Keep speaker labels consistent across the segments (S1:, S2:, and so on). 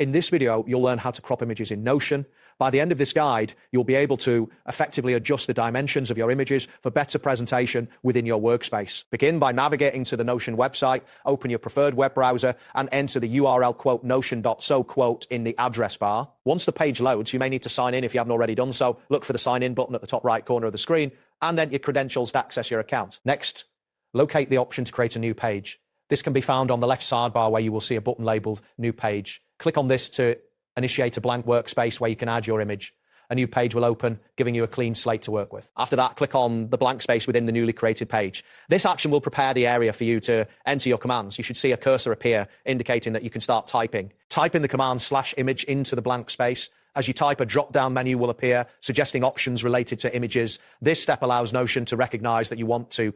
S1: In this video, you'll learn how to crop images in Notion. By the end of this guide, you'll be able to effectively adjust the dimensions of your images for better presentation within your workspace. Begin by navigating to the Notion website, open your preferred web browser, and enter the URL quote notion.so quote in the address bar. Once the page loads, you may need to sign in if you haven't already done so. Look for the sign in button at the top right corner of the screen, and then your credentials to access your account. Next, locate the option to create a new page. This can be found on the left sidebar where you will see a button labeled New Page. Click on this to initiate a blank workspace where you can add your image. A new page will open, giving you a clean slate to work with. After that, click on the blank space within the newly created page. This action will prepare the area for you to enter your commands. You should see a cursor appear, indicating that you can start typing. Type in the command /image into the blank space. As you type, a drop-down menu will appear, suggesting options related to images. This step allows Notion to recognize that you want to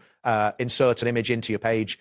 S1: insert an image into your page.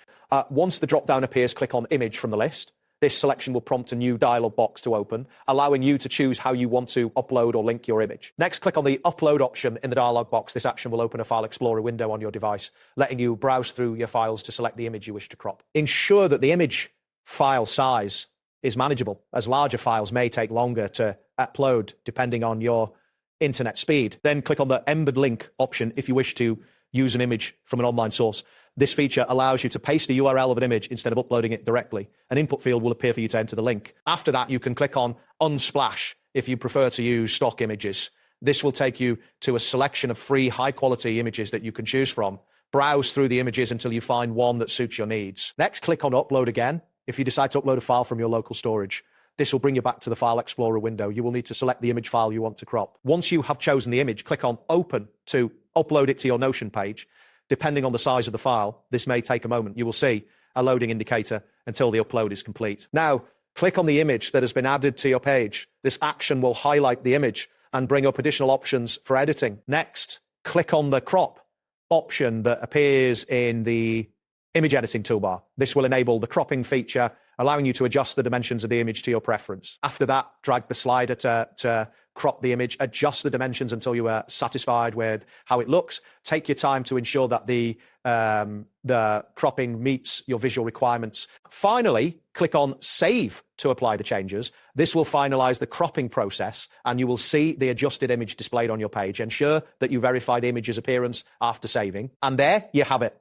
S1: Once the drop-down appears, click on Image from the list. This selection will prompt a new dialog box to open, allowing you to choose how you want to upload or link your image. Next, click on the Upload option in the dialog box. This action will open a File Explorer window on your device, letting you browse through your files to select the image you wish to crop. Ensure that the image file size is manageable, as larger files may take longer to upload depending on your internet speed. Then click on the Embed Link option if you wish to use an image from an online source. This feature allows you to paste the URL of an image instead of uploading it directly. An input field will appear for you to enter the link. After that, you can click on Unsplash if you prefer to use stock images. This will take you to a selection of free, high-quality images that you can choose from. Browse through the images until you find one that suits your needs. Next, click on Upload again if you decide to upload a file from your local storage. This will bring you back to the File Explorer window. You will need to select the image file you want to crop. Once you have chosen the image, click on Open to upload it to your Notion page. Depending on the size of the file, this may take a moment. You will see a loading indicator until the upload is complete. Now, click on the image that has been added to your page. This action will highlight the image and bring up additional options for editing. Next, click on the crop option that appears in the image editing toolbar. This will enable the cropping feature, allowing you to adjust the dimensions of the image to your preference. After that, drag the slider to crop the image, adjust the dimensions until you are satisfied with how it looks. Take your time to ensure that the cropping meets your visual requirements. Finally, click on Save to apply the changes. This will finalize the cropping process, and you will see the adjusted image displayed on your page. Ensure that you verify the image's appearance after saving. And there you have it.